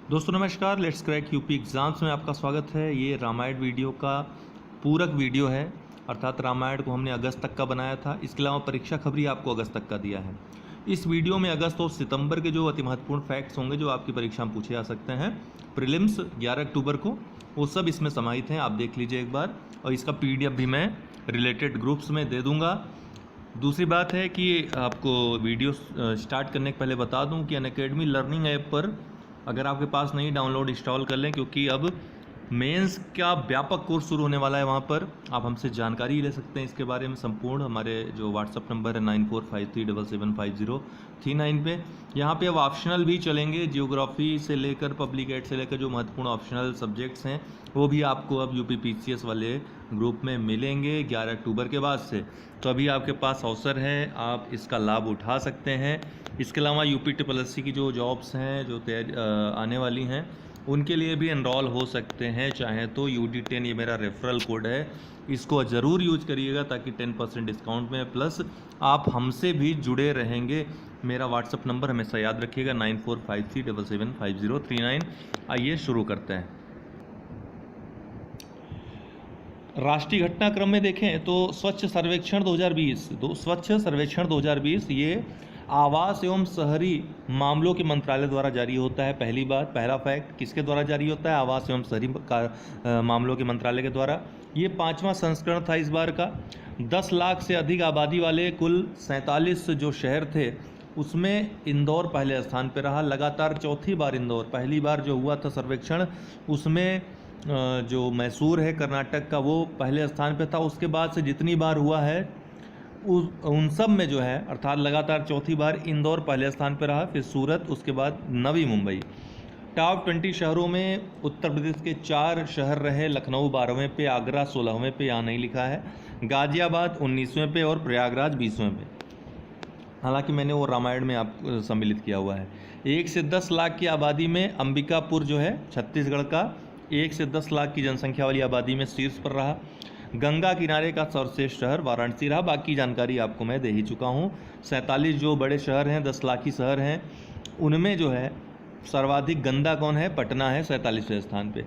दोस्तों नमस्कार, let's crack UP exams में आपका स्वागत है। ये रामायण वीडियो का पूरक वीडियो है, अर्थात रामायण को हमने अगस्त तक का बनाया था। इसके अलावा परीक्षा खबरी आपको अगस्त तक का दिया है। इस वीडियो में अगस्त और सितंबर के जो अति महत्वपूर्ण फैक्ट्स होंगे जो आपकी परीक्षा में पूछे जा सकते हैं, प्रीलिम्स 11 अक्टूबर को, वो सब इसमें समाहित हैं। आप देख लीजिए एक बार, और इसका PDF भी मैं रिलेटेड ग्रुप्स में दे दूँगा। दूसरी बात है कि आपको वीडियो स्टार्ट करने के पहले बता दूं कि अनअकैडमी लर्निंग ऐप पर अगर आपके पास नहीं, डाउनलोड इंस्टॉल कर लें, क्योंकि अब मेंस का व्यापक कोर्स शुरू होने वाला है। वहाँ पर आप हमसे जानकारी ले सकते हैं इसके बारे में संपूर्ण। हमारे जो व्हाट्सअप नंबर है 9453775039 पे। यहाँ पे अब ऑप्शनल भी चलेंगे, जियोग्राफी से लेकर पब्लिक एड से लेकर जो महत्वपूर्ण ऑप्शनल सब्जेक्ट्स हैं वो भी आपको अब यूपी PCS वाले ग्रुप में मिलेंगे 11 अक्टूबर के बाद से। तो अभी आपके पास अवसर है, आप इसका लाभ उठा सकते हैं। इसके अलावा UPSSC की जो जॉब्स हैं जो आने वाली हैं उनके लिए भी एनरोल हो सकते हैं चाहे तो। UD10 ये मेरा रेफरल कोड है, इसको ज़रूर यूज करिएगा ताकि 10% डिस्काउंट में, प्लस आप हमसे भी जुड़े रहेंगे। मेरा व्हाट्सअप नंबर हमेशा याद रखिएगा 9453775039। आइए शुरू करते हैं। राष्ट्रीय घटनाक्रम में देखें तो स्वच्छ सर्वेक्षण 2020 ये आवास एवं शहरी मामलों के मंत्रालय द्वारा जारी होता है। पहला फैक्ट किसके द्वारा जारी होता है? आवास एवं शहरी मामलों के मंत्रालय के द्वारा। ये 5वां संस्करण था इस बार का। 10 लाख से अधिक आबादी वाले कुल 47 जो शहर थे उसमें इंदौर पहले स्थान पर रहा। लगातार चौथी बार इंदौर, पहली बार जो हुआ था सर्वेक्षण उसमें जो मैसूर है कर्नाटक का वो पहले स्थान पे था। उसके बाद से जितनी बार हुआ है उन सब में जो है, अर्थात लगातार चौथी बार इंदौर पहले स्थान पे रहा, फिर सूरत, उसके बाद नवी मुंबई। टॉप 20 शहरों में उत्तर प्रदेश के 4 शहर रहे। लखनऊ 12वें पे, आगरा 16वें पे, यहाँ नहीं लिखा है, गाजियाबाद 19वें पे और प्रयागराज 20वें पे। हालांकि मैंने वो रामायण में आप सम्मिलित किया हुआ है। 1 से 10 लाख की आबादी में अंबिकापुर जो है छत्तीसगढ़ का 1 से 10 लाख की जनसंख्या वाली आबादी में शीर्ष पर रहा। गंगा किनारे का सर्वश्रेष्ठ शहर वाराणसी रहा। बाकी जानकारी आपको मैं दे ही चुका हूँ। 47 जो बड़े शहर हैं, 10 लाखी शहर हैं, उनमें जो है सर्वाधिक गंदा कौन है? पटना है 47वें स्थान पे।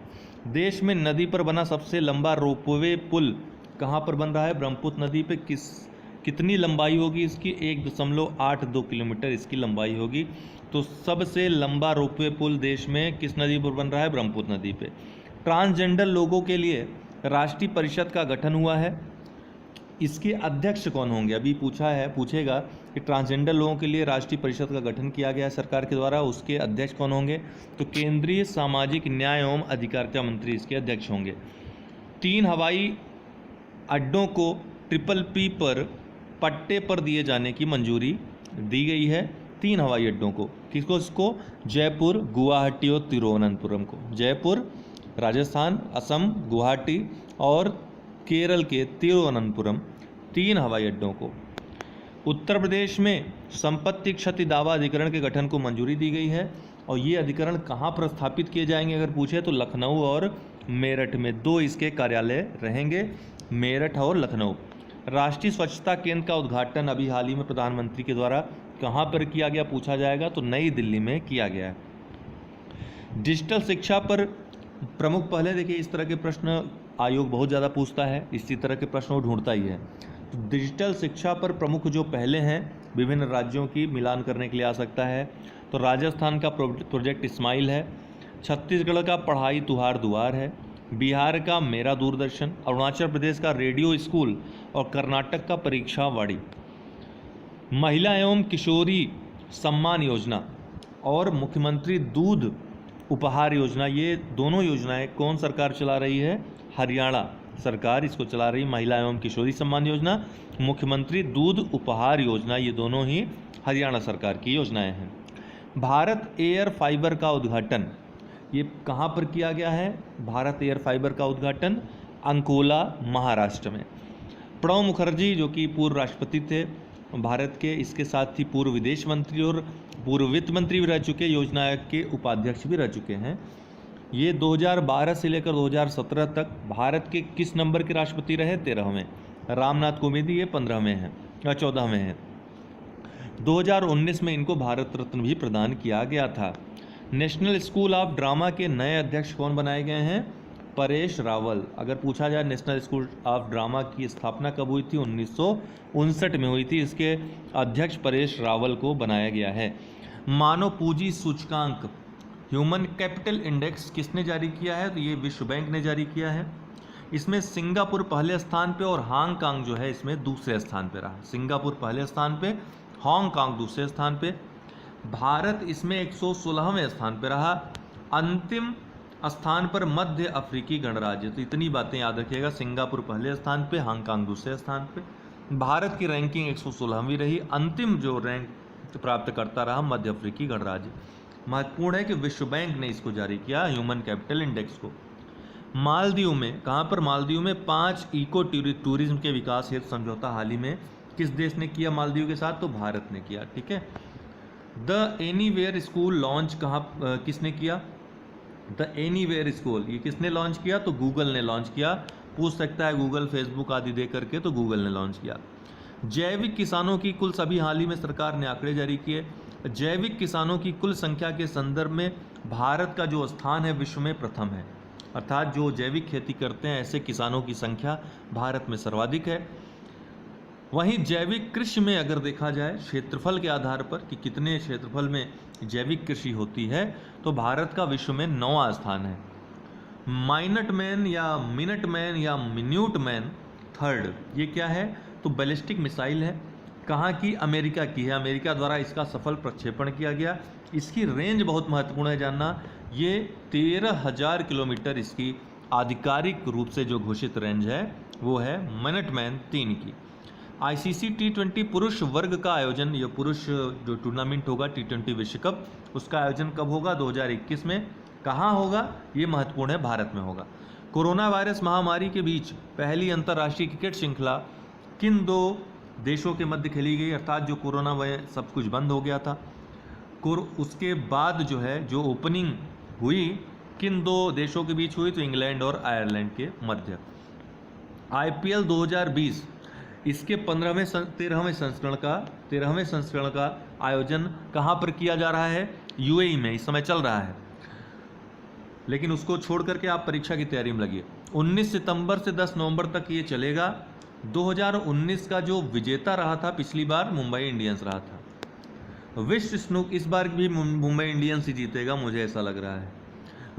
देश में नदी पर बना सबसे लंबा रोपवे पुल कहाँ पर बन रहा है? ब्रह्मपुत्र नदी पे। कितनी लंबाई होगी इसकी? 1.82 किलोमीटर इसकी लंबाई होगी। तो सबसे लंबा रोपवे पुल देश में किस नदी पर बन रहा है? ब्रह्मपुत्र नदी पे। ट्रांसजेंडर लोगों के लिए राष्ट्रीय परिषद का गठन हुआ है। इसके अध्यक्ष कौन होंगे? अभी पूछेगा कि ट्रांसजेंडर लोगों के लिए राष्ट्रीय परिषद का गठन किया गया है सरकार के द्वारा, उसके अध्यक्ष कौन होंगे? तो केंद्रीय सामाजिक न्याय एवं अधिकारिता मंत्री इसके अध्यक्ष होंगे। 3 हवाई अड्डों को PPP पर पट्टे पर दिए जाने की मंजूरी दी गई है। 3 हवाई अड्डों को, इसको जयपुर, गुवाहाटी और तिरुवनंतपुरम को। जयपुर राजस्थान, असम गुवाहाटी और केरल के तिरुवनंतपुरम, 3 हवाई अड्डों को। उत्तर प्रदेश में संपत्ति क्षति दावा अधिकरण के गठन को मंजूरी दी गई है। और ये अधिकरण कहाँ पर स्थापित किए जाएंगे अगर पूछे तो लखनऊ और मेरठ में 2 इसके कार्यालय रहेंगे, मेरठ और लखनऊ। राष्ट्रीय स्वच्छता केंद्र का उद्घाटन अभी हाल ही में प्रधानमंत्री के द्वारा कहाँ पर किया गया पूछा जाएगा तो नई दिल्ली में किया गया है। डिजिटल शिक्षा पर प्रमुख पहले, देखिए इस तरह के प्रश्न आयोग बहुत ज़्यादा पूछता है, इसी तरह के प्रश्न वो ढूंढता ही है। तो डिजिटल शिक्षा पर प्रमुख जो पहले हैं विभिन्न राज्यों की मिलान करने के लिए आ सकता है। तो राजस्थान का प्रोजेक्ट स्माइल है, छत्तीसगढ़ का पढ़ाई तुहार दुआर है, बिहार का मेरा दूरदर्शन, अरुणाचल प्रदेश का रेडियो स्कूल और कर्नाटक का परीक्षा वाड़ी। महिला एवं किशोरी सम्मान योजना और मुख्यमंत्री दूध उपहार योजना, ये दोनों योजनाएं कौन सरकार चला रही है? हरियाणा सरकार इसको चला रही है। महिला एवं किशोरी सम्मान योजना, मुख्यमंत्री दूध उपहार योजना, ये दोनों ही हरियाणा सरकार की योजनाएं हैं। भारत एयर फाइबर का उद्घाटन ये कहाँ पर किया गया है? भारत एयर फाइबर का उद्घाटन अंकोला महाराष्ट्र में। प्रणब मुखर्जी जो कि पूर्व राष्ट्रपति थे भारत के, इसके साथ ही पूर्व विदेश मंत्री और पूर्व वित्त मंत्री भी रह चुके, योजना आयोग के उपाध्यक्ष भी रह चुके हैं। ये 2012 से लेकर 2017 तक भारत के किस नंबर के राष्ट्रपति रहे? 13वें। रामनाथ कोविंद ये 15वें हैं या 14वें हैं। 2019 में इनको भारत रत्न भी प्रदान किया गया था। नेशनल स्कूल ऑफ ड्रामा के नए अध्यक्ष कौन बनाए गए हैं? परेश रावल। अगर पूछा जाए नेशनल स्कूल ऑफ ड्रामा की स्थापना कब हुई थी? 1959 में हुई थी। इसके अध्यक्ष परेश रावल को बनाया गया है। मानव पूंजी सूचकांक ह्यूमन कैपिटल इंडेक्स किसने जारी किया है? तो ये विश्व बैंक ने जारी किया है। इसमें सिंगापुर पहले स्थान पे और हांगकांग जो है इसमें दूसरे स्थान पे रहा। सिंगापुर पहले स्थान पे, हांगकांग दूसरे स्थान पे। भारत इसमें 116वें स्थान पे रहा। अंतिम स्थान पर मध्य अफ्रीकी गणराज्य। तो इतनी बातें याद रखिएगा, सिंगापुर पहले स्थान पे, हांगकांग दूसरे स्थान पे। भारत की रैंकिंग 116वीं रही। अंतिम जो रैंक प्राप्त करता रहा मध्य अफ्रीकी गणराज्य। महत्वपूर्ण है कि विश्व बैंक ने इसको जारी किया, ह्यूमन कैपिटल इंडेक्स को। मालदीव में, कहाँ पर? मालदीव में 5 इको टूरिज्म के विकास हेतु समझौता हाल ही में किस देश ने किया मालदीव के साथ? तो भारत ने किया। ठीक है। द एनीवेयर स्कूल लॉन्च किसने किया? द एनीवेयर स्कूल ये किसने लॉन्च किया? तो गूगल ने लॉन्च किया। पूछ सकता है गूगल फेसबुक आदि दे करके, तो गूगल ने लॉन्च किया। जैविक किसानों की कुल सभी हाल ही में सरकार ने आंकड़े जारी किए। जैविक किसानों की कुल संख्या के संदर्भ में भारत का जो स्थान है विश्व में प्रथम है। अर्थात जो जैविक खेती करते हैं ऐसे किसानों की संख्या भारत में सर्वाधिक है। वहीं जैविक कृषि में अगर देखा जाए क्षेत्रफल के आधार पर कि कितने क्षेत्रफल में जैविक कृषि होती है, तो भारत का विश्व में 9वां स्थान है। माइनट मैन या मिनट मैन या मिन्यूट मैन थर्ड, ये क्या है? तो बैलिस्टिक मिसाइल है। कहाँ की? अमेरिका की है। अमेरिका द्वारा इसका सफल प्रक्षेपण किया गया। इसकी रेंज बहुत महत्वपूर्ण है जानना। ये 13,000 किलोमीटर इसकी आधिकारिक रूप से जो घोषित रेंज है वो है मिनटमैन 3 की। आईसीसी T20 पुरुष वर्ग का आयोजन, ये पुरुष जो टूर्नामेंट होगा T20 विश्व कप, उसका आयोजन कब होगा? 2021 में। कहाँ होगा? ये महत्वपूर्ण है, भारत में होगा। कोरोना वायरस महामारी के बीच पहली अंतर्राष्ट्रीय क्रिकेट श्रृंखला किन 2 देशों के मध्य खेली गई? अर्थात जो कोरोना में सब कुछ बंद हो गया था, उसके बाद जो है जो ओपनिंग हुई किन 2 देशों के बीच हुई? तो इंग्लैंड और आयरलैंड के मध्य। IPL 2020 इसके 13वें संस्करण का आयोजन कहाँ पर किया जा रहा है? UAE में इस समय चल रहा है, लेकिन उसको छोड़ करके आप परीक्षा की तैयारी में लगिए। 19 सितंबर से 10 नवंबर तक ये चलेगा। 2019 का जो विजेता रहा था पिछली बार मुंबई इंडियंस रहा था। इस बार भी मुंबई इंडियंस ही जीतेगा, मुझे ऐसा लग रहा है।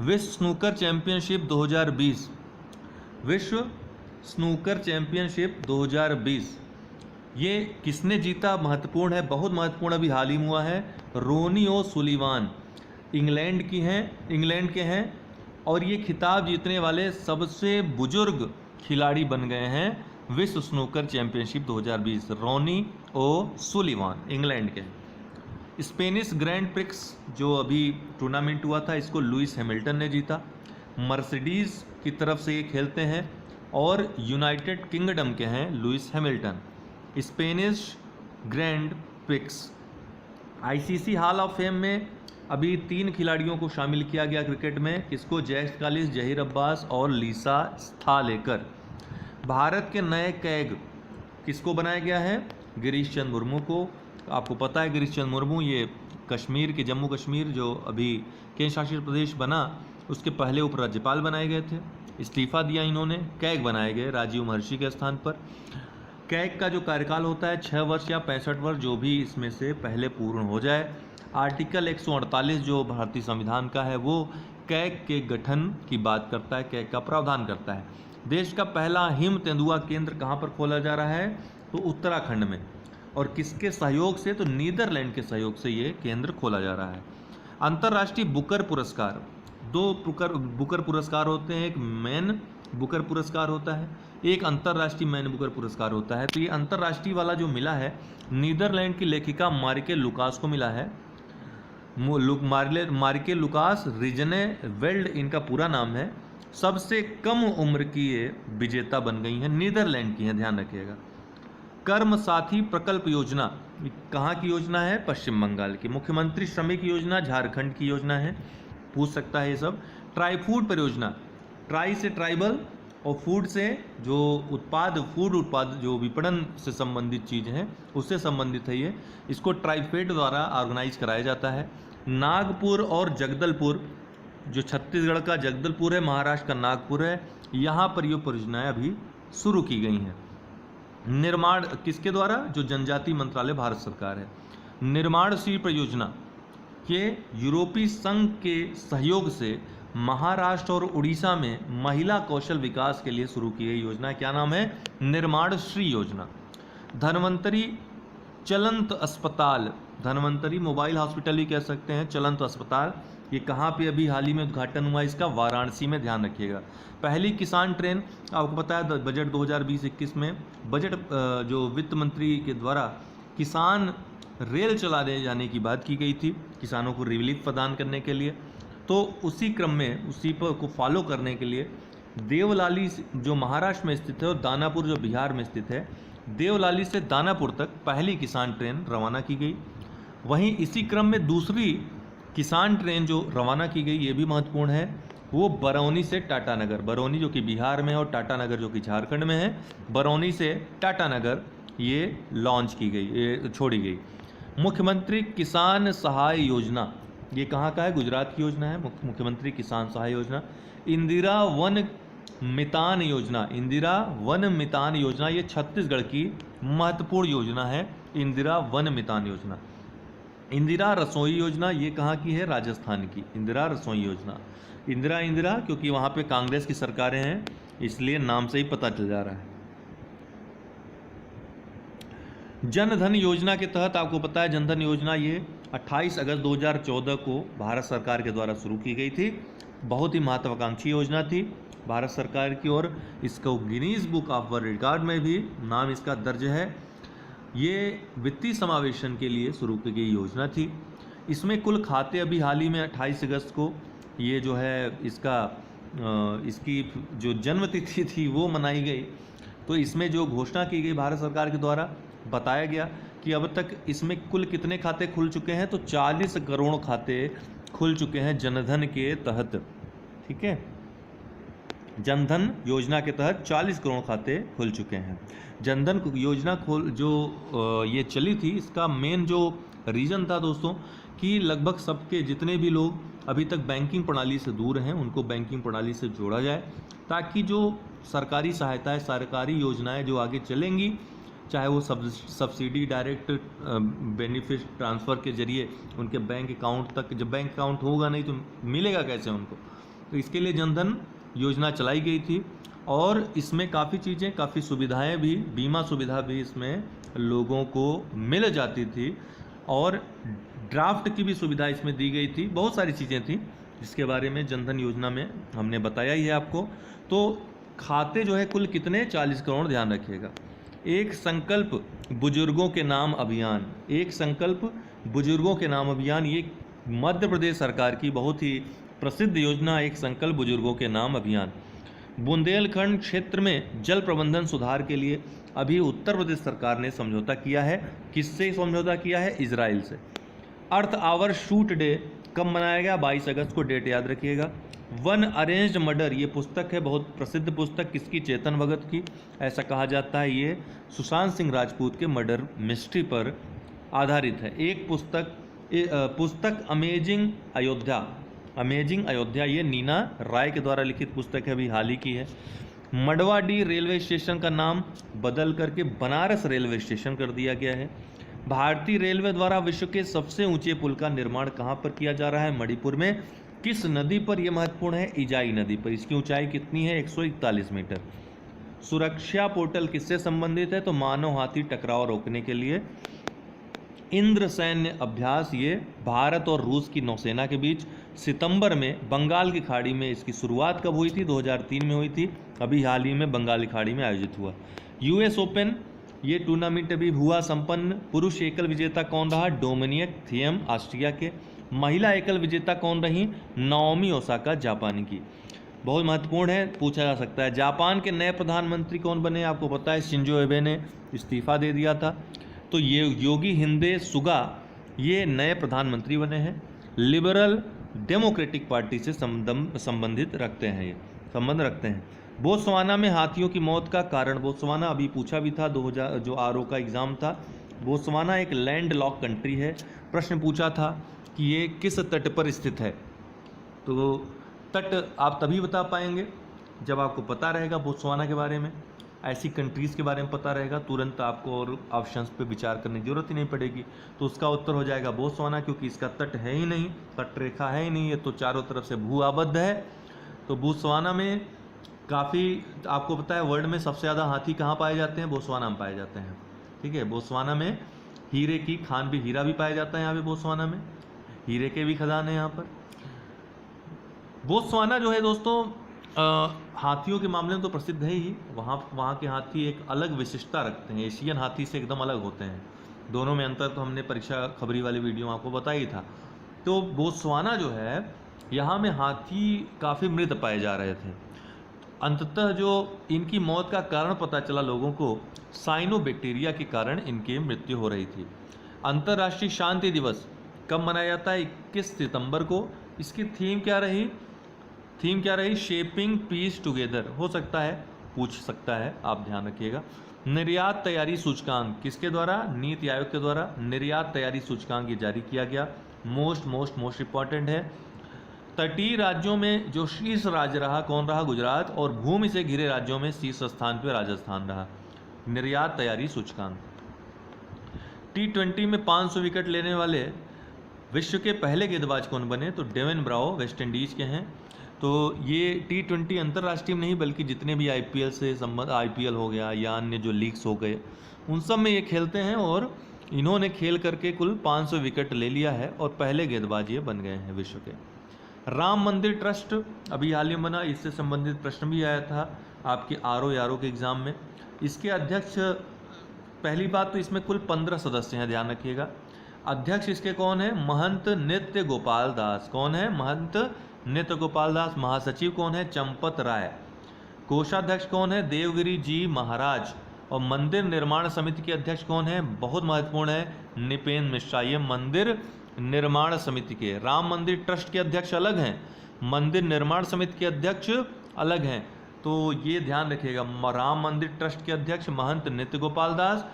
विश्व स्नूकर चैंपियनशिप 2020, विश्व स्नूकर चैंपियनशिप 2020 ये किसने जीता? महत्वपूर्ण है, बहुत महत्वपूर्ण, अभी हाल ही में हुआ है। रोनी ओ सुलिवान इंग्लैंड के हैं और ये खिताब जीतने वाले सबसे बुजुर्ग खिलाड़ी बन गए हैं विश्व स्नूकर चैंपियनशिप 2020। रोनी ओ सुलिवान इंग्लैंड के हैं। स्पेनिश ग्रैंड प्रिक्स जो अभी टूर्नामेंट हुआ था, इसको लुइस हैमिल्टन ने जीता। मर्सिडीज़ की तरफ से ये खेलते हैं और यूनाइटेड किंगडम के हैं Lewis Hamilton. Spanish grand prix. ICC hall of fame में अभी 3 खिलाड़ियों को शामिल किया गया क्रिकेट में। किसको? जैक कालिस, जहीर अब्बास और लीसा स्थालेकर। भारत के नए कैग किसको बनाया गया है? गिरीश चंद्र मुर्मू को। आपको पता है गिरीश चंद्र मुर्मू ये कश्मीर के, जम्मू कश्मीर जो अभी केंद्र शासित प्रदेश बना, उसके पहले उपराज्यपाल बनाए गए थे। इस्तीफा दिया इन्होंने, कैग बनाए गए राजीव महर्षि के स्थान पर। कैग का जो कार्यकाल होता है 6 वर्ष या 65 वर्ष, जो भी इसमें से पहले पूर्ण हो जाए। आर्टिकल 148 जो भारतीय संविधान का है वो कैग के गठन की बात करता है, कैग का प्रावधान करता है। देश का पहला हिम तेंदुआ केंद्र कहाँ पर खोला जा रहा है? तो उत्तराखंड में। और किसके सहयोग से? तो नीदरलैंड के सहयोग से ये केंद्र खोला जा रहा है। अंतर्राष्ट्रीय बुकर पुरस्कार, 2 बुकर पुरस्कार होते हैं। एक मैन बुकर पुरस्कार होता है, एक अंतर्राष्ट्रीय मैन बुकर पुरस्कार होता है। तो ये अंतर्राष्ट्रीय वाला जो मिला है नीदरलैंड की लेखिका मारिके लुकास को मिला है। मारिके लुकास रिजने वेल्ड इनका पूरा नाम है। सबसे कम उम्र की ये विजेता बन गई हैं, नीदरलैंड की हैं, ध्यान रखिएगा। कर्म साथी प्रकल्प योजना कहाँ की योजना है? पश्चिम बंगाल की। मुख्यमंत्री श्रमिक योजना झारखंड की योजना है, पूछ सकता है ये सब। ट्राई फूड परियोजना, ट्राई से ट्राइबल और फूड से जो फूड उत्पाद जो विपणन से संबंधित चीज़ हैं उससे संबंधित है ये। इसको ट्राइफेड द्वारा ऑर्गेनाइज कराया जाता है। नागपुर और जगदलपुर, जो छत्तीसगढ़ का जगदलपुर है, महाराष्ट्र का नागपुर है, यहाँ पर ये परियोजनाएं अभी शुरू की गई हैं। निर्माण किसके द्वारा? जो जनजातीय मंत्रालय भारत सरकार है। निर्माणशील परियोजना के यूरोपीय संघ के सहयोग से महाराष्ट्र और उड़ीसा में महिला कौशल विकास के लिए शुरू की गई योजना, क्या नाम है? निर्माणश्री योजना। धन्वंतरी चलंत अस्पताल, धन्वंतरी मोबाइल हॉस्पिटल भी कह सकते हैं, चलंत अस्पताल, ये कहाँ पे अभी हाल ही में उद्घाटन हुआ इसका? वाराणसी में, ध्यान रखिएगा। पहली किसान ट्रेन, आपको पता है बजट 2020-21 में बजट जो वित्त मंत्री के द्वारा किसान रेल चलाने जाने की बात की गई थी, किसानों को रिलीफ प्रदान करने के लिए। तो उसी क्रम में उसी पर को फॉलो करने के लिए देवलाली जो महाराष्ट्र में स्थित है और दानापुर जो बिहार में स्थित है, देवलाली से दानापुर तक पहली किसान ट्रेन रवाना की गई। वहीं इसी क्रम में दूसरी किसान ट्रेन जो रवाना की गई, ये भी महत्वपूर्ण है, वो बरौनी से टाटानगर, बरौनी जो कि बिहार में है और टाटानगर जो कि झारखंड में है, बरौनी से टाटानगर ये लॉन्च की गई, ये छोड़ी गई। मुख्यमंत्री किसान सहाय योजना, ये कहाँ का है? गुजरात की योजना है, मुख्यमंत्री किसान सहाय योजना। इंदिरा वन मितान योजना, इंदिरा वन मितान योजना, ये छत्तीसगढ़ की महत्वपूर्ण योजना है, इंदिरा वन मितान योजना। इंदिरा रसोई योजना, ये कहाँ की है? राजस्थान की इंदिरा रसोई योजना। इंदिरा इंदिरा क्योंकि वहाँ पे कांग्रेस की सरकारें हैं, इसलिए नाम से ही पता चल जा रहा है। जन धन योजना के तहत आपको पता है, जन धन योजना ये 28 अगस्त 2014 को भारत सरकार के द्वारा शुरू की गई थी। बहुत ही महत्वाकांक्षी योजना थी भारत सरकार की, और इसको Guinness book of world record में भी नाम इसका दर्ज है। ये वित्तीय समावेशन के लिए शुरू की गई योजना थी। इसमें कुल खाते अभी हाल ही में 28 अगस्त को ये जो है इसकी जो जन्म तिथि थी वो मनाई गई। तो इसमें जो घोषणा की गई भारत सरकार के द्वारा, बताया गया कि अब तक इसमें कुल कितने खाते खुल चुके हैं? तो 40 करोड़ खाते खुल चुके हैं जनधन के तहत। ठीक है, जनधन योजना के तहत 40 करोड़ खाते खुल चुके हैं। जनधन योजना जो ये चली थी, इसका मेन जो रीज़न था दोस्तों कि लगभग सबके जितने भी लोग अभी तक बैंकिंग प्रणाली से दूर हैं, उनको बैंकिंग प्रणाली से जोड़ा जाए, ताकि जो सरकारी सहायताएं, सरकारी योजनाएं जो आगे चलेंगी, चाहे वो सब्सिडी डायरेक्ट बेनिफिट ट्रांसफ़र के जरिए उनके बैंक अकाउंट तक, जब बैंक अकाउंट होगा नहीं तो मिलेगा कैसे उनको, तो इसके लिए जनधन योजना चलाई गई थी। और इसमें काफ़ी चीज़ें, काफ़ी सुविधाएं भी, बीमा सुविधा भी इसमें लोगों को मिल जाती थी, और ड्राफ्ट की भी सुविधा इसमें दी गई थी। बहुत सारी चीज़ें थी जिसके बारे में जनधन योजना में हमने बताया ही है आपको। तो खाते जो है कुल कितने? 40 करोड़, ध्यान रखिएगा। एक संकल्प बुजुर्गों के नाम अभियान, एक संकल्प बुजुर्गों के नाम अभियान, ये मध्य प्रदेश सरकार की बहुत ही प्रसिद्ध योजना, एक संकल्प बुजुर्गों के नाम अभियान। बुंदेलखंड क्षेत्र में जल प्रबंधन सुधार के लिए अभी उत्तर प्रदेश सरकार ने समझौता किया है। किससे समझौता किया है? इजराइल से। अर्थ आवर शूट डे कब मनाया गया? 22 अगस्त को, डेट याद रखिएगा। वन अरेंज्ड मर्डर, ये पुस्तक है, बहुत प्रसिद्ध पुस्तक, किसकी? चेतन भगत की। ऐसा कहा जाता है ये सुशांत सिंह राजपूत के मर्डर मिस्ट्री पर आधारित है। एक पुस्तक अमेजिंग अयोध्या, अमेजिंग अयोध्या, ये नीना राय के द्वारा लिखित पुस्तक है, अभी हाल ही की है। मडवाडी रेलवे स्टेशन का नाम बदल करके बनारस रेलवे स्टेशन कर दिया गया है। भारतीय रेलवे द्वारा विश्व के सबसे ऊंचे पुल का निर्माण कहाँ पर किया जा रहा है? मणिपुर में। किस नदी पर? यह महत्वपूर्ण है, इजाई नदी पर। इसकी ऊंचाई कितनी है? 141 मीटर। सुरक्षा पोर्टल किससे संबंधित है? तो मानव हाथी टकराव रोकने के लिए। इंद्र सैन्य अभ्यास, ये भारत और रूस की नौसेना के बीच सितंबर में बंगाल की खाड़ी में, इसकी शुरुआत कब हुई थी? 2003 में हुई थी, अभी हाल ही में बंगाल की खाड़ी में आयोजित हुआ। यूएस ओपन, ये टूर्नामेंट अभी हुआ संपन्न। पुरुष एकल विजेता कौन रहा? डोमिनिक थिएम, ऑस्ट्रिया के। महिला एकल विजेता कौन रही? नाओमी ओसाका, जापान की। बहुत महत्वपूर्ण है, पूछा जा सकता है। जापान के नए प्रधानमंत्री कौन बने? आपको पता है शिंजो एबे ने इस्तीफा दे दिया था, तो ये योगी हिंदे सुगा ये नए प्रधानमंत्री बने हैं। लिबरल डेमोक्रेटिक पार्टी से संबंध रखते हैं। बोत्सवाना में हाथियों की मौत का कारण, बोत्सवाना अभी पूछा भी था, 2000 जो आरओ का एग्ज़ाम था, बोत्सवाना एक लैंड लॉक कंट्री है। प्रश्न पूछा था कि ये किस तट पर स्थित है, तो तट आप तभी बता पाएंगे जब आपको पता रहेगा बोत्सवाना के बारे में, ऐसी कंट्रीज़ के बारे में पता रहेगा, तुरंत आपको और ऑप्शंस पे विचार करने की जरूरत ही नहीं पड़ेगी। तो उसका उत्तर हो जाएगा बोत्सवाना, क्योंकि इसका तट है ही नहीं, तट रेखा है ही नहीं, ये तो चारों तरफ से भू आबद्ध है। तो बोत्सवाना में काफ़ी, आपको पता है वर्ल्ड में सबसे ज़्यादा हाथी कहाँ पाए जाते हैं? बोत्सवाना में पाए जाते हैं। ठीक है, बोत्सवाना में हीरे की खान भी, हीरा भी पाया जाता है यहाँ पे बोत्सवाना में, हीरे के भी खदान है यहाँ पर। बोत्सवाना जो है दोस्तों हाथियों के मामले में तो प्रसिद्ध है ही, वहाँ के हाथी एक अलग विशिष्टता रखते हैं, एशियन हाथी से एकदम अलग होते हैं। दोनों में अंतर तो हमने परीक्षा खबरी वाली वीडियो में आपको बताया ही था। तो बोत्सवाना जो है, यहाँ में हाथी काफ़ी मृत पाए जा रहे थे। अंततः जो इनकी मौत का कारण पता चला लोगों को, साइनोबैक्टीरिया के कारण इनकी मृत्यु हो रही थी। अंतर्राष्ट्रीय शांति दिवस कब मनाया जाता है? 21 सितंबर को। इसकी थीम क्या रही? Shaping peace together. हो सकता है, पूछ सकता है, आप ध्यान रखिएगा। निर्यात तैयारी सूचकांक किसके द्वारा? नीति आयोग के द्वारा निर्यात तैयारी सूचकांक ये जारी किया गया। मोस्ट इंपॉर्टेंट है। तटीय राज्यों में जो शीर्ष राज्य रहा, कौन रहा? गुजरात। और भूमि से घिरे राज्यों में शीर्ष स्थान पर राजस्थान रहा। निर्यात तैयारी सूचकांक। T20 में 500 विकेट लेने वाले विश्व के पहले गेंदबाज कौन बने? तो डेविन ब्रावो वेस्ट इंडीज़ के हैं। तो ये T20 अंतर्राष्ट्रीय में नहीं, बल्कि जितने भी IPL से संबंध, IPL हो गया या अन्य जो लीग्स हो गए, उन सब में ये खेलते हैं। और इन्होंने खेल करके कुल 500 विकेट ले लिया है और पहले गेंदबाज ये बन गए हैं विश्व के। राम मंदिर ट्रस्ट अभी हाल ही में बना, इससे संबंधित प्रश्न भी आया था आपके RO के एग्ज़ाम में। इसके अध्यक्ष, पहली बात तो इसमें कुल 15 सदस्य हैं, ध्यान रखिएगा। अध्यक्ष इसके कौन है? महंत नित्य गोपाल दास। कौन है? महंत नित्य गोपाल दास। महासचिव कौन है? चंपत राय। कोषाध्यक्ष कौन है? देवगिरी जी महाराज। और मंदिर निर्माण समिति के अध्यक्ष कौन है? बहुत महत्वपूर्ण है, निपेंद्र मिश्रा। ये मंदिर निर्माण समिति के, राम मंदिर ट्रस्ट के अध्यक्ष अलग हैं, मंदिर निर्माण समिति के अध्यक्ष अलग हैं। तो ये ध्यान रखिएगा, राम मंदिर ट्रस्ट के अध्यक्ष महंत नित्य गोपाल दास,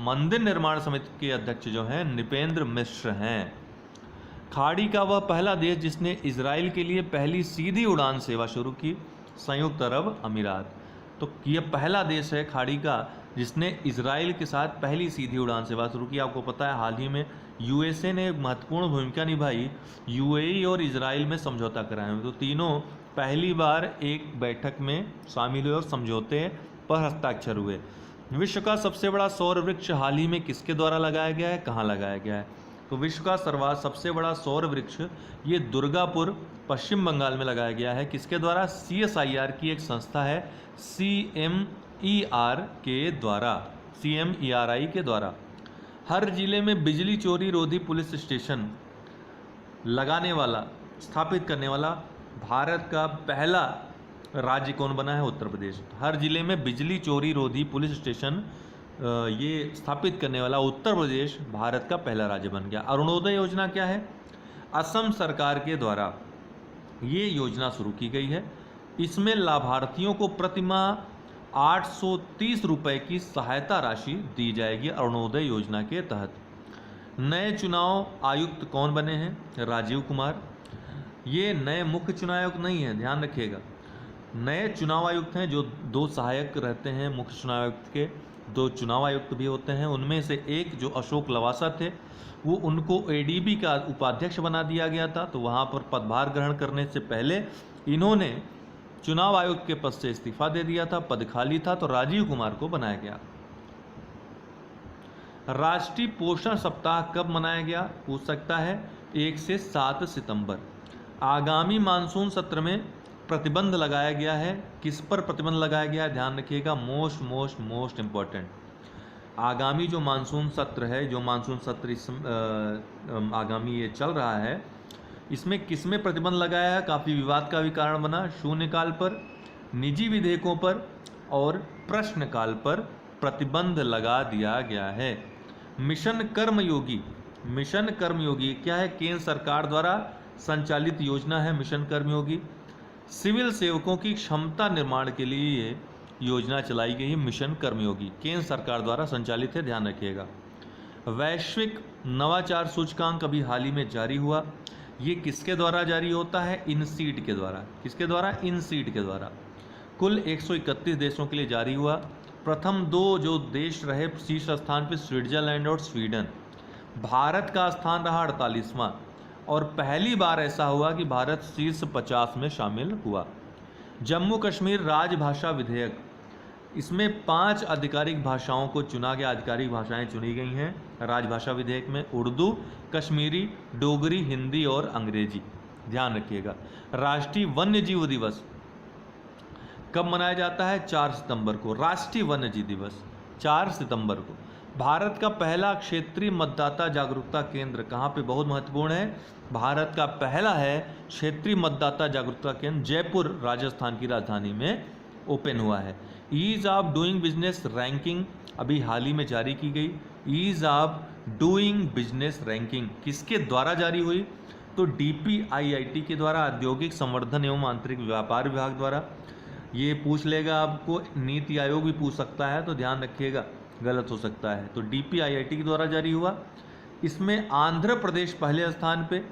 मंदिर निर्माण समिति के अध्यक्ष जो हैं निपेंद्र मिश्र हैं। खाड़ी का वह पहला देश जिसने इजराइल के लिए पहली सीधी उड़ान सेवा शुरू की? संयुक्त अरब अमीरात। तो ये पहला देश है खाड़ी का जिसने इजराइल के साथ पहली सीधी उड़ान सेवा शुरू की। आपको पता है हाल ही में USA ने एक महत्वपूर्ण भूमिका निभाई, UAE और इजराइल में समझौता कराए। तो तीनों पहली बार एक बैठक में शामिल हुए और समझौते पर हस्ताक्षर हुए। विश्व का सबसे बड़ा सौर वृक्ष हाल ही में किसके द्वारा लगाया गया है? कहाँ लगाया गया है? तो विश्व का सबसे बड़ा सौर वृक्ष ये दुर्गापुर पश्चिम बंगाल में लगाया गया है। किसके द्वारा? CSIR की एक संस्था है, CMER के द्वारा, CMERI के द्वारा। हर जिले में बिजली चोरी रोधी पुलिस स्टेशन स्थापित करने वाला भारत का पहला राज्य कौन बना है? उत्तर प्रदेश। हर जिले में बिजली चोरी रोधी पुलिस स्टेशन ये स्थापित करने वाला उत्तर प्रदेश भारत का पहला राज्य बन गया। अरुणोदय योजना क्या है? असम सरकार के द्वारा ये योजना शुरू की गई है। इसमें लाभार्थियों को प्रतिमाह 830 रुपये की सहायता राशि दी जाएगी अरुणोदय योजना के तहत। नए चुनाव आयुक्त कौन बने हैं? राजीव कुमार। ये नए मुख्य चुनाव आयुक्त नहीं है, ध्यान रखिएगा। नए चुनाव आयुक्त हैं जो 2 सहायक रहते हैं मुख्य चुनाव आयुक्त के, 2 चुनाव आयुक्त भी होते हैं। उनमें से एक जो अशोक लवासा थे, वो उनको ADB का उपाध्यक्ष बना दिया गया था। तो वहाँ पर पदभार ग्रहण करने से पहले इन्होंने चुनाव आयुक्त के पद से इस्तीफा दे दिया था, पद खाली था, तो राजीव कुमार को बनाया गया। राष्ट्रीय पोषण सप्ताह कब मनाया गया? पूछ सकता है। 1 से 7 सितंबर। आगामी मानसून सत्र में प्रतिबंध लगाया गया है। किस पर प्रतिबंध लगाया गया है? ध्यान रखिएगा, मोस्ट इम्पॉर्टेंट। आगामी जो मानसून सत्र है, जो मानसून सत्र इस आगामी ये चल रहा है, इसमें किस में प्रतिबंध लगाया है? काफ़ी विवाद का भी कारण बना। शून्यकाल पर, निजी विधेयकों पर और प्रश्नकाल पर प्रतिबंध लगा दिया गया है। मिशन कर्मयोगी क्या है? केंद्र सरकार द्वारा संचालित योजना है मिशन कर्मयोगी। सिविल सेवकों की क्षमता निर्माण के लिए ये योजना चलाई गई है मिशन कर्मयोगी, केंद्र सरकार द्वारा संचालित है, ध्यान रखिएगा। वैश्विक नवाचार सूचकांक अभी हाल ही में जारी हुआ। ये किसके द्वारा जारी होता है? इनसीड के द्वारा। किसके द्वारा? इनसीड के द्वारा। कुल 131 देशों के लिए जारी हुआ। प्रथम 2 जो देश रहे शीर्ष स्थान पर, स्विट्जरलैंड और स्वीडन। भारत का स्थान रहा 48वां, और पहली बार ऐसा हुआ कि भारत शीर्ष 50 में शामिल हुआ। जम्मू कश्मीर राजभाषा विधेयक, इसमें 5 आधिकारिक भाषाओं को चुना गया। आधिकारिक भाषाएं चुनी गई हैं राजभाषा विधेयक में: उर्दू, कश्मीरी, डोगरी, हिंदी और अंग्रेजी। ध्यान रखिएगा। राष्ट्रीय वन्य जीव दिवस कब मनाया जाता है? 4 सितंबर को। राष्ट्रीय वन्य जीव दिवस 4 सितंबर को। भारत का पहला क्षेत्रीय मतदाता जागरूकता केंद्र कहाँ पे? बहुत महत्वपूर्ण है। भारत का पहला है क्षेत्रीय मतदाता जागरूकता केंद्र जयपुर, राजस्थान की राजधानी में ओपन हुआ है। Ease of doing business ranking अभी हाल ही में जारी की गई। Ease of doing business ranking किसके द्वारा जारी हुई? तो DPIIT के द्वारा, औद्योगिक संवर्धन एवं आंतरिक व्यापार विभाग द्वारा। ये पूछ लेगा आपको, नीति आयोग भी पूछ सकता है, तो ध्यान रखिएगा, गलत हो सकता है। तो DPIIT के द्वारा जारी हुआ। इसमें आंध्र प्रदेश पहले स्थान पे,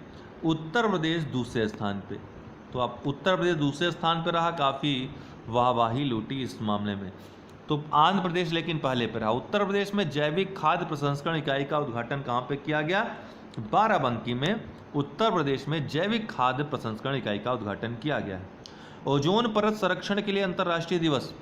उत्तर प्रदेश दूसरे स्थान पे। तो अब उत्तर प्रदेश दूसरे स्थान पे रहा, काफ़ी वाहवाही लूटी इस मामले में। तो आंध्र प्रदेश लेकिन पहले पर रहा। उत्तर प्रदेश में जैविक खाद्य प्रसंस्करण इकाई का उद्घाटन कहाँ पे किया गया? बाराबंकी में उत्तर प्रदेश में जैविक खाद्य प्रसंस्करण इकाई का उद्घाटन किया गया है। ओजोन परत संरक्षण के लिए अंतर्राष्ट्रीय दिवस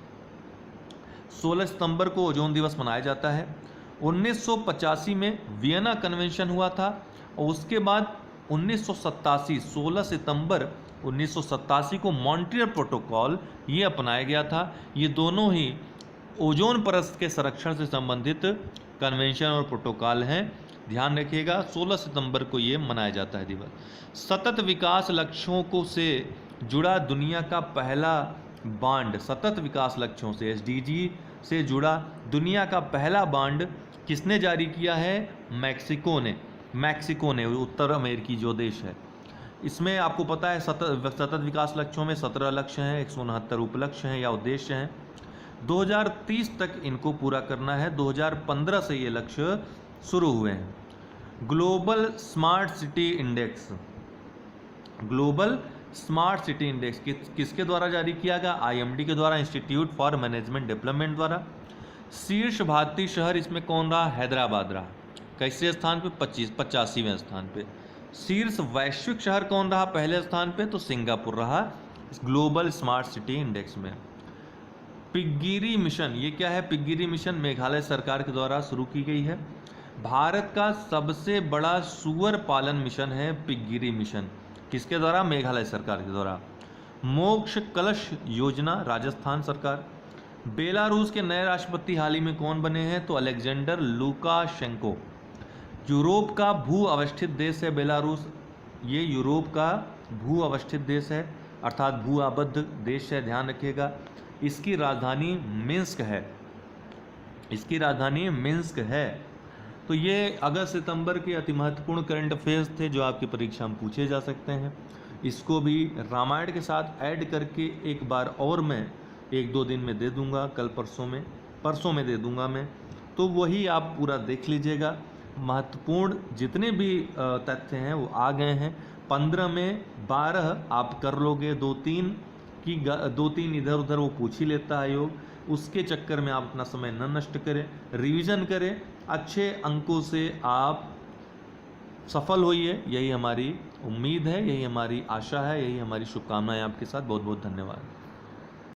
16 सितंबर को ओजोन दिवस मनाया जाता है। 1985 में वियना कन्वेंशन हुआ था, और उसके बाद 1987 16 सितंबर 1987 को मॉन्ट्रियल प्रोटोकॉल ये अपनाया गया था। ये दोनों ही ओजोन परत के संरक्षण से संबंधित कन्वेंशन और प्रोटोकॉल हैं। ध्यान रखिएगा, 16 सितंबर को ये मनाया जाता है दिवस। सतत विकास लक्ष्यों को से जुड़ा दुनिया का पहला बांड, सतत विकास लक्ष्यों से SDG से जुड़ा दुनिया का पहला बांड किसने जारी किया है? मैक्सिको ने, उत्तर अमेरिकी जो देश है। इसमें आपको पता है सतत विकास लक्ष्यों में 17 लक्ष्य हैं, 169 उपलक्ष्य हैं या उद्देश्य हैं। 2030 तक इनको पूरा करना है। 2015 से ये लक्ष्य शुरू हुए हैं। Global smart city index, global smart city index किसके द्वारा जारी किया गया? IMD के द्वारा, इंस्टीट्यूट फॉर मैनेजमेंट डेवलपमेंट द्वारा। शीर्ष भारतीय शहर इसमें कौन रहा? हैदराबाद रहा। कैसे स्थान पे? 85वें स्थान पे। शीर्ष वैश्विक शहर कौन रहा पहले स्थान पे? तो सिंगापुर रहा ग्लोबल स्मार्ट सिटी इंडेक्स में। पिग्गिरी मिशन, ये क्या है? पिग्गिरी मिशन मेघालय सरकार के द्वारा शुरू की गई है। भारत का सबसे बड़ा सुअर पालन मिशन है पिग्गिरी मिशन। किसके द्वारा? मेघालय सरकार के द्वारा। मोक्ष कलश योजना, राजस्थान सरकार। बेलारूस के नए राष्ट्रपति हाल ही में कौन बने हैं? तो अलेक्जेंडर लुकाशेंको। यूरोप का भू अवस्थित देश है बेलारूस। ये यूरोप का भू अवस्थित देश है, अर्थात भू आबद्ध देश है, ध्यान रखिएगा। इसकी राजधानी मिन्स्क है, इसकी राजधानी मिन्स्क है। तो ये अगस्त सितंबर के अति महत्वपूर्ण करंट अफेयर्स थे जो आपकी परीक्षा में पूछे जा सकते हैं। इसको भी रामायण के साथ ऐड करके एक बार और मैं 1-2 दिन में दे दूंगा, कल परसों में दे दूंगा मैं। तो वही आप पूरा देख लीजिएगा। महत्वपूर्ण जितने भी तथ्य हैं वो आ गए हैं। 15 में 12 आप कर लोगे, 2-3 इधर उधर वो पूछ ही लेता है योग। उसके चक्कर में आप अपना समय न नष्ट करें, रिवीजन करें, अच्छे अंकों से आप सफल होइए, यही हमारी उम्मीद है, यही हमारी आशा है, यही हमारी शुभकामनाएं आपके साथ। बहुत बहुत धन्यवाद।